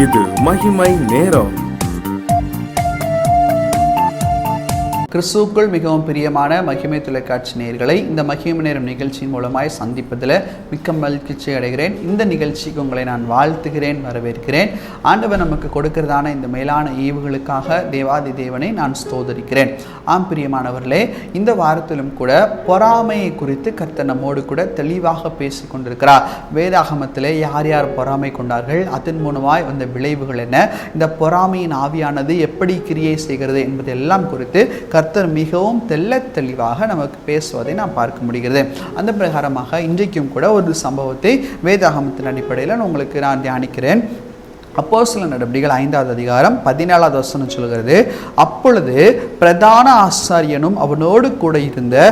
இது மகிமை நேரம். கிறிஸ்துவுக்குள் மிகவும் பிரியமான மகிமை தொலைக்காட்சி நேயர்களை இந்த மகிமை நேரம் நிகழ்ச்சியின் மூலமாய் சந்திப்பதில் மிக்க மகிழ்ச்சி அடைகிறேன். இந்த நிகழ்ச்சிக்கு உங்களை நான் வாழ்த்துகிறேன், வரவேற்கிறேன். ஆண்டவர் நமக்கு கொடுக்கிறதான இந்த மேலான ஈவுகளுக்காக தேவாதி தேவனை நான் ஸ்தோதரிக்கிறேன். ஆம் பிரியமானவர்களே, இந்த வாரத்திலும் கூட பொறாமையை குறித்து கர்த்தர் நம்மோடு கூட தெளிவாக பேசி கொண்டிருக்கிறார். வேதாகமத்திலே யார் யார் பொறாமை கொண்டார்கள், அதன் மூலமாய் வந்த விளைவுகள் என்ன, இந்த பொறாமையின் ஆவியானது எப்படி கிரியை செய்கிறது என்பதெல்லாம் குறித்து கர்த்தர் மிகவும் தெளிவாக நமக்கு பேசுவதை நாம் பார்க்க முடிகிறது. அந்த பிரகாரமாக இன்றைக்கும் கூட ஒரு சம்பவத்தை வேதாகமத்தின் அடிப்படையில் உங்களுக்கு நான் தியானிக்கிறேன். அப்போஸ்தலர் நடபடிகள் 5வது அதிகாரம் 17வது வசனம் சொல்கிறது, அப்பொழுது பிரதான ஆசாரியனும் அவனோடு கூட இருந்த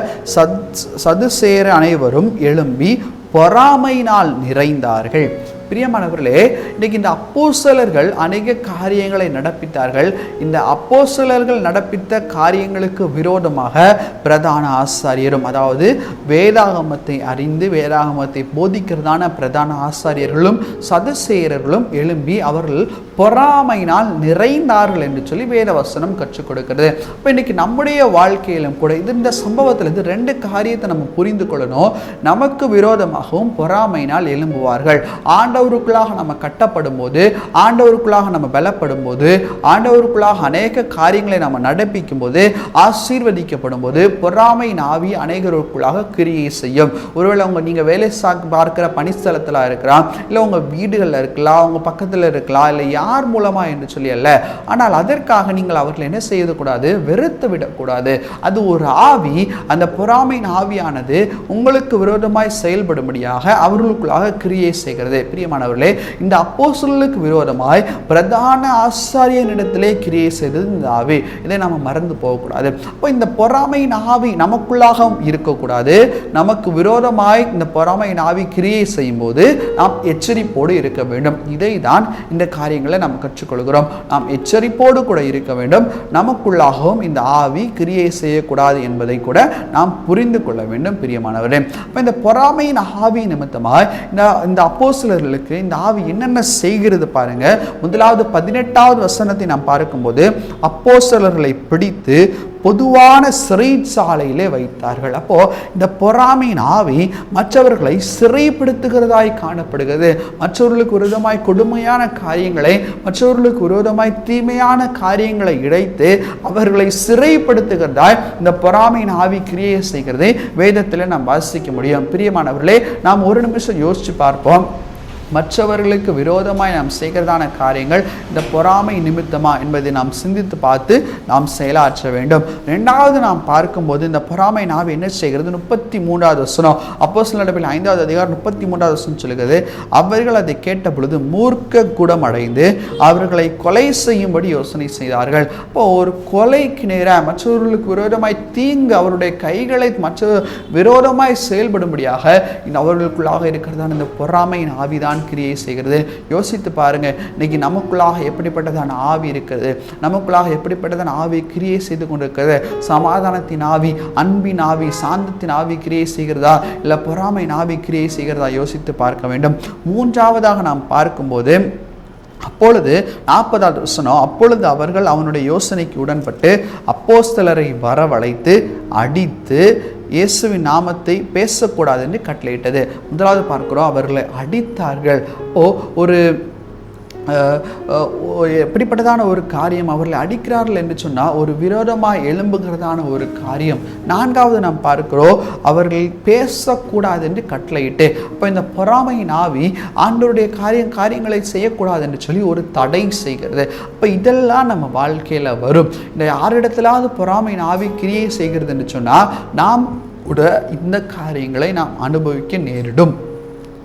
சதுசேயர் அனைவரும் எழும்பி பொறாமையினால் நிறைந்தார்கள். பிரியமானவர்களே, இன்னைக்கு இந்த அப்போஸ்தலர்கள் அநேக காரியங்களை நடப்பித்தார்கள். இந்த அப்போஸ்தலர்கள் நடப்பித்த காரியங்களுக்கு விரோதமாக பிரதான ஆசாரியரும், அதாவது வேதாகமத்தை அறிந்து வேதாகமத்தை போதிக்கிறதான பிரதான ஆசாரியர்களும் சதுசேயர்களும் எழும்பி அவர்கள் பொறாமையினால் நிறைந்தார்கள் என்று சொல்லி வேதவசனம் கற்றுக் கொடுக்கிறது. இப்போ இன்னைக்கு நம்முடைய வாழ்க்கையிலும் கூட இந்த சம்பவத்தில் இது 2 காரியத்தை நம்ம புரிந்து கொள்ளணும். நமக்கு விரோதமாகவும் பொறாமையினால் எழும்புவார்கள். ஆண்டவருக்குள்ளாக நம்ம கட்டப்படும் போது, ஆண்டவருக்குள்ளாக நம்ம பலப்படும் போது, ஆண்டவருக்குள்ளாக அநேக காரியங்களை நம்ம நடப்பிக்கும் போது, ஆசீர்வதிக்கப்படும் போது பொறாமையின் ஆவி அநேகருக்குள்ளாக கிரியை செய்யும். ஒருவேளை நீங்கள் வேலை பார்க்கிற பணிஸ்தலத்தில் இருக்கலாம், இல்லை உங்கள் வீடுகளில் இருக்கலாம், உங்கள் பக்கத்தில் இருக்கலாம், இல்லை யார் மூலமா என்று சொல்லி அல்ல. ஆனால் அதற்காக நீங்கள் அவர்களை என்ன செய்யக்கூடாது, வெறுத்து விடக்கூடாது. அது ஒரு ஆவி. அந்த பொறாமையின் ஆவியானது உங்களுக்கு விரோதமாய் செயல்படும்படியாக அவர்களுக்குள்ளாக கிரியை செய்கிறது. பிரியமானவர்களே, இந்த அப்போஸ்தலர்களுக்கு விரோதமாய் பிரதான ஆசாரியனிடத்திலே கிரியை செய்தது இந்த ஆவி. இதை நாம மறந்து போகக்கூடாது. அப்போ இந்த பொறாமையின் ஆவி நமக்குள்ளாக இருக்கக்கூடாது. நமக்கு விரோதமாய் இந்த பொறாமையின் ஆவி கிரியை செய்யும் போது நாம் எச்சரிப்போடு இருக்க வேண்டும். இதை தான் இந்த காரியங்களை நாம் கற்றுக்கொள்கிறோம். நாம் எச்சரிப்போடு கூட இருக்க வேண்டும். நமக்குள்ளாகவும் இந்த ஆவி கிரியை செய்யக்கூடாது என்பதை கூட நாம் புரிந்து கொள்ள வேண்டும். பிரியமானவர்களே, இந்த பொறாமையின் ஆவி நிமித்தமாய் இந்த அப்போஸ்தலர்களுக்கு இந்த ஆவி என்னென்ன செய்கிறது பாருங்க. முதலாவது 18வது வசனத்தை நாம் பார்க்கும்போது, அப்போஸ்தலர்களை பிடித்து பொதுவான சிறைச்சாலையிலே வைத்தார்கள். அப்போ இந்த பொறாமையின் ஆவி மற்றவர்களை சிறைப்படுத்துகிறதாய் காணப்படுகிறது. மற்றவர்களுக்கு விரோதமாய் கொடுமையான காரியங்களை, மற்றவர்களுக்கு விரோதமாய் தீமையான காரியங்களை இழைத்து அவர்களை சிறைப்படுத்துகிறதாய் இந்த பொறாமையின் ஆவி கிரியை செய்கிறதை வேதத்தில் நாம் வாசிக்க முடியும். பிரியமானவர்களே, நாம் ஒரு நிமிஷம் யோசிச்சு பார்ப்போம். மற்றவர்களுக்கு விரோதமாய் நாம் செய்கிறதான காரியங்கள் இந்த பொறாமை நிமித்தமா என்பதை நாம் சிந்தித்து பார்த்து நாம் செயலாற்ற வேண்டும். 2வது நாம் பார்க்கும்போது இந்த பொறாமை ஆவி என்ன செய்கிறது, 33வது வசனம், அப்போஸ்தலர் நடபடிகள் 5வது அதிகாரம் 33வது வசனம் சொல்கிறது, அவர்கள் அதை கேட்ட பொழுது மூர்க்க குடம் அடைந்து அவர்களை கொலை செய்யும்படி யோசனை செய்தார்கள். அப்போ ஒரு கொலைக்கு நேராக மற்றவர்களுக்கு விரோதமாய் தீங்கு அவருடைய கைகளை மற்ற விரோதமாய் செயல்படும்படியாக அவர்களுக்குள்ளாக இருக்கிறதான இந்த பொறாமையின் ஆவிதான் கிரியை செய்கிறது. யோசித்து பாருங்க, இன்னைக்கு நமக்குள்ளாக எப்படிப்பட்டதான ஆவி இருக்கிறது, நமக்குள்ளாக எப்படிப்பட்டதான ஆவி கிரியை செய்து கொண்டிருக்கிறது. சமாதானத்தின் ஆவி, அன்பின் ஆவி, சாந்தத்தின் ஆவி கிரியை செய்கிறதா, இல்லை பொறாமையின் ஆவி கிரியை செய்கிறதா யோசித்து பார்க்க வேண்டும். 3வதாக நாம் பார்க்கும்போது, அப்பொழுது 40வது வசனம், அப்பொழுது அவர்கள் அவனுடைய யோசனைக்கு உடன்பட்டு அப்போஸ்தலரை வரவழைத்து அடித்து இயேசுவின் நாமத்தை பேசக்கூடாது என்று கட்டளையிட்டது. முதலாவது பார்க்கிறோம், அவர்களை அடித்தார்கள். ஒரு எப்படிப்பட்டதான ஒரு காரியம், அவர்களை அடிக்கிறார்கள் என்று சொன்னால் ஒரு விரோதமாக எழும்புகிறதான ஒரு காரியம். 4வது நாம் பார்க்கிறோம், அவர்கள் பேசக்கூடாது என்று கட்டளையிட்டு. அப்போ இந்த பொறாமையின் ஆவி ஆண்டவருடைய காரியங்களை செய்யக்கூடாது என்று சொல்லி ஒரு தடை செய்கிறது. அப்போ இதெல்லாம் நம்ம வாழ்க்கையில் வரும். இந்த யாரிடத்திலாவது பொறாமையின் ஆவி கிரியை செய்கிறது என்று சொன்னால் நாம் கூட இந்த காரியங்களை நாம் அனுபவிக்க நேரிடும்.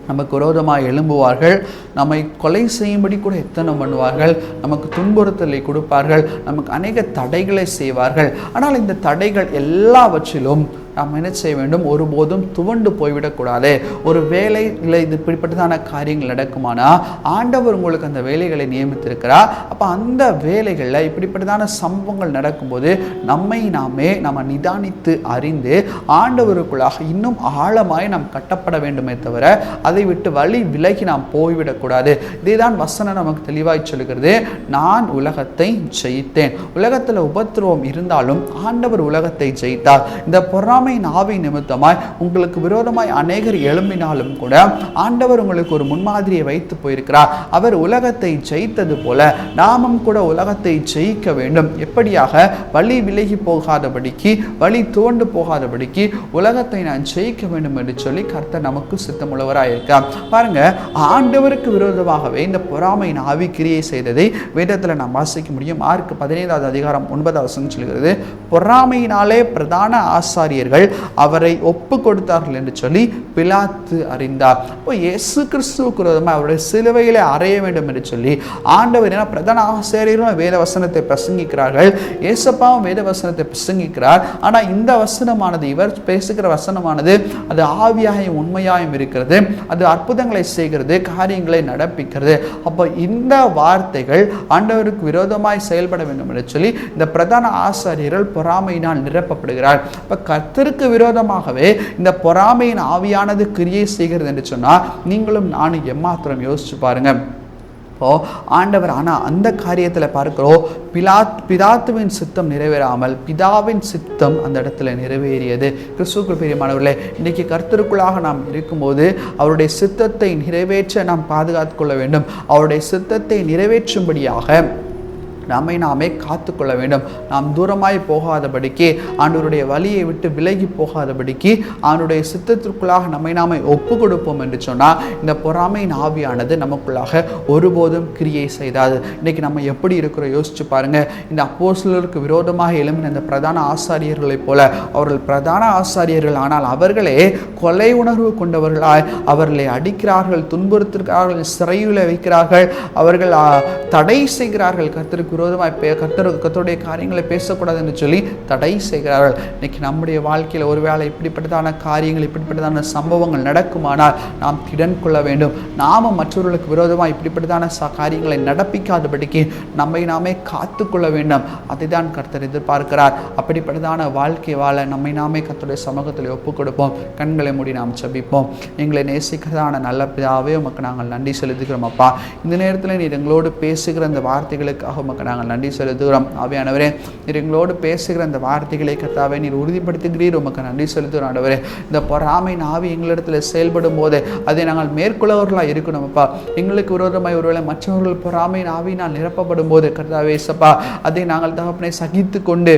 நமக்கு விரோதமாக எழும்புவார்கள், நம்மை கொலை செய்யும்படி கூட எத்தனம் பண்ணுவார்கள், நமக்கு துன்புறுத்தலை கொடுப்பார்கள், நமக்கு அநேக தடைகளை செய்வார்கள். ஆனால் இந்த தடைகள் எல்லாவற்றிலும் நாம் என்ன செய்ய வேண்டும்? ஒருபோதும் துவண்டு போய்விடக்கூடாது. ஒரு வேலையில் இது இப்படிப்பட்டதான காரியங்கள் நடக்குமானா ஆண்டவர் உங்களுக்கு அந்த வேலைகளை நியமித்திருக்கிறார். அப்போ அந்த வேலைகளில் இப்படிப்பட்டதான சம்பவங்கள் நடக்கும்போது நம்ம நிதானித்து அறிந்து ஆண்டவருக்குள்ளாக இன்னும் ஆழமாய் நாம் கட்டப்பட வேண்டுமே தவிர அதை விட்டு வழி விலகி நாம் போய்விடக்கூடாது. இதேதான் வசனம் நமக்கு தெளிவாய் சொல்கிறது. நான் உலகத்தை ஜெயித்தேன். உலகத்தில் உபத்திரவம் இருந்தாலும் ஆண்டவர் உலகத்தை ஜெயித்தார். இந்த பொறாமையின் ஆவி நிமித்தமாய் உங்களுக்கு விரோதமாய் அநேகர் எழும்பினாலும் கூட ஆண்டவர் உங்களுக்கு ஒரு முன்மாதிரியை வைத்து போயிருக்கிறார். அவர் உலகத்தை ஜெயித்தது போல நாமும் கூட உலகத்தை ஜெயிக்க வேண்டும். எப்படியாக? வழி விலகி போகாதபடிக்கு, வழி துவண்டு போகாதபடிக்கு உலகத்தை நான் ஜெயிக்க வேண்டும் என்று சொல்லி கர்த்தர் நமக்கு சித்தமுள்ளவராயிருக்கார். பாருங்க, ஆண்டவருக்கு விரோதமாகவே இந்த பொறாமையின் ஆவி கிரியை செய்ததை வேதத்தில் நாம் வாசிக்க முடியும். மார்க் 15வது அதிகாரம் 9வது வசனம் சொல்கிறது, பொறாமையினாலே பிரதான ஆசாரியர்கள் அவரை ஒப்பு கொடுத்தார்கள் என்று சொல்லி பிலாத்து அறிந்தார். இப்போ இயேசு கிறிஸ்துவுக்கு விரோதமாக அவருடைய சிலுவையிலே அறைய வேண்டும் என்று சொல்லி ஆண்டவர் பிரதான ஆசாரியர்களும் வேத வசனத்தை பிரசங்கிக்கிறார்கள். இயேசப்பாவும் வேத வசனத்தை பிரசங்கிக்கிறார். ஆனால் இந்த வசனமானது, இவர் பேசுகிற வசனமானது, அது ஆவியாயும் உண்மையாயும் இருக்கிறது. அது அற்புதங்களை செய்கிறது, காரியங்களை நடப்பிக்கிறது. அப்போ இந்த வார்த்தைகள் ஆண்டவருக்கு விரோதமாய் செயல்பட வேண்டும் என்று சொல்லி இந்த பிரதான ஆசாரியர்கள் பொறாமையினால் நிரப்பப்படுகிறார். இப்போ கர்த்தருக்கு விரோதமாகவே இந்த பொறாமையின் ஆவியானது கிரியை செய்கிறது என்று சொன்னால் நீங்களும் நானும் எம்மாத்திரம் யோசிச்சு பாருங்க. ஆண்டவர் ஆனால் அந்த காரியத்தில் பார்க்கிறோம், பிதாத்துவின் சித்தம் நிறைவேறாமல் பிதாவின் சித்தம் அந்த இடத்துல நிறைவேறியது. கிறிஸ்துவுக்குள் பிரியமானவர்களே, இன்றைக்கி கர்த்தருக்குள்ளாக நாம் இருக்கும்போது அவருடைய சித்தத்தை நிறைவேற்ற நாம் பாதுகாத்து கொள்ள வேண்டும். அவருடைய சித்தத்தை நிறைவேற்றும்படியாக நாமே காத்து கொள்ள வேண்டும். நாம் தூரமாய் போகாதபடிக்கு, ஆண்டவருடைய வழியை விட்டு விலகி போகாதபடிக்கு ஆண்டவருடைய சித்தத்திற்குள்ளாக நாமே ஒப்பு கொடுப்போம் என்று சொன்னால் இந்த பொறாமையின் ஆவியானது நமக்குள்ளாக ஒருபோதும் கிரியை செய்தாது. இன்னைக்கு நம்ம எப்படி இருக்கிறோம் யோசிச்சு பாருங்க. இந்த அப்போஸ்தலருக்கு விரோதமாக எழும்பின இந்த பிரதான ஆசாரியர்களைப் போல அவர்கள் பிரதான ஆசாரியர்கள், ஆனால் அவர்களே கொலை உணர்வு கொண்டவர்களாய் அவர்களை அடிக்கிறார்கள், துன்புறுத்துகிறார்கள், சிறையில் வைக்கிறார்கள், அவர்கள் தடை செய்கிறார்கள். கர்த்தருக்கு விரோதமாய் கர்த்தருடைய காரியங்களை பேசக்கூடாது என்று சொல்லி தடை செய்கிறார்கள். இன்னைக்கு நம்முடைய வாழ்க்கையில் ஒருவேளை இப்படிப்பட்டதான காரியங்கள், இப்படிப்பட்டதான சம்பவங்கள் நடக்குமானால் நாம் திடன் கொள்ள வேண்டும். நாம மற்றவர்களுக்கு விரோதமாக இப்படிப்பட்டதான காரியங்களை நடப்பிக்காதபடிக்கு நாமே காத்து கொள்ள வேண்டும். அதைதான் கர்த்தர் எதிர்பார்க்கிறார். அப்படிப்பட்டதான வாழ்க்கை வாழ நாமே கர்த்தருடைய சமூகத்தில் ஒப்பு கொடுப்போம். கண்களை மூடி நாம் ஜெபிப்போம். எங்களை நேசிக்கிறதான நல்ல பிதாவே, உமக்கு நாங்கள் நன்றி செலுத்துகிறோம். அப்பா, இந்த நேரத்தில் நீர் எங்களோடு பேசுகிற அந்த வார்த்தைகளுக்காக உமக்கு நாங்கள் நன்றி செலுத்துகிறோம். ஆவியானவரே, நீர் எங்களோடு பேசுகிற அந்த வார்த்தைகளை கர்த்தாவே நீர் உறுதிப்படுத்துகிறீர். உமக்கு நன்றி செலுத்துகிறோம். ஆண்டவரே, இந்த பொறாமையின் ஆவி எங்களிடத்தில் செயல்படும் போது அதை நாங்கள் மேற்கொள்ளவர்களாக இருக்கணும். அப்பா, எங்களுக்கு விரோதமாய் ஒருவேளை மற்றவர்கள் பொறாமையின் ஆவியினால் நிரப்பப்படும் போது கர்த்தாவே சப்பா, அதை நாங்கள் தகப்பனை சகித்து கொண்டு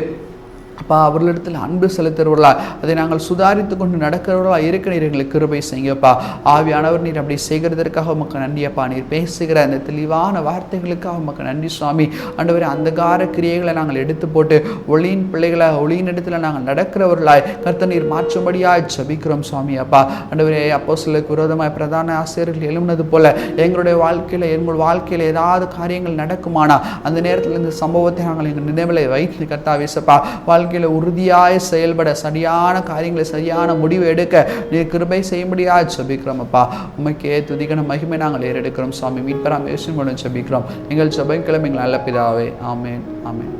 அப்பா அவர்களிடத்தில் அன்பு செலுத்துறவர்களா, அதை நாங்கள் சுதாரித்து கொண்டு நடக்கிறவர்களா இருக்க நீர் எங்களுக்கு கிருபை செய்யுங்கப்பா. ஆவியானவர் நீர் அப்படி செய்கிறதற்காக உமக்கு நன்றியப்பா. நீர் பேசுகிற அந்த தெளிவான வார்த்தைகளுக்காக உமக்கு நன்றி சுவாமி. ஆண்டவரே, அந்தகார கிரியைகளை நாங்கள் எடுத்து போட்டு ஒளியின் பிள்ளைகளாக ஒளியின் இடத்துல நாங்கள் நடக்கிறவர்களாய் கர்த்தர் நீர் மாற்றும்படியாய் ஜெபிக்கிறோம் சுவாமி. அப்பா ஆண்டவரே, அப்போஸ்தலருக்கு விரோதமாய் பிரதான ஆசிரியர்கள் எழும்பினது போல எங்களுடைய எங்கள் வாழ்க்கையில் ஏதாவது காரியங்கள் நடக்குமானா அந்த நேரத்தில் இந்த சம்பவத்தை நாங்கள் எங்கள் நினைவில் வைத்து கர்த்தாவே சப்பா வாழ்க்கையில் உறுதியாய் செயல்பட, சரியான காரியங்களை சரியான முடிவு எடுக்க நீர் கிருபை செய்யும்படியாக ஜெபிக்கிறோம். அப்பா, உமக்கே துதிகன மகிமை நாங்கள் ஏறெடுக்கிறோம் சுவாமி. மீட்பராம் இயேசுவின் மூலம் ஜெபிக்கிறோம். எங்கள் ஜெபங்களும் எங்கள் நல்ல பிதாவே. ஆமென், ஆமென்.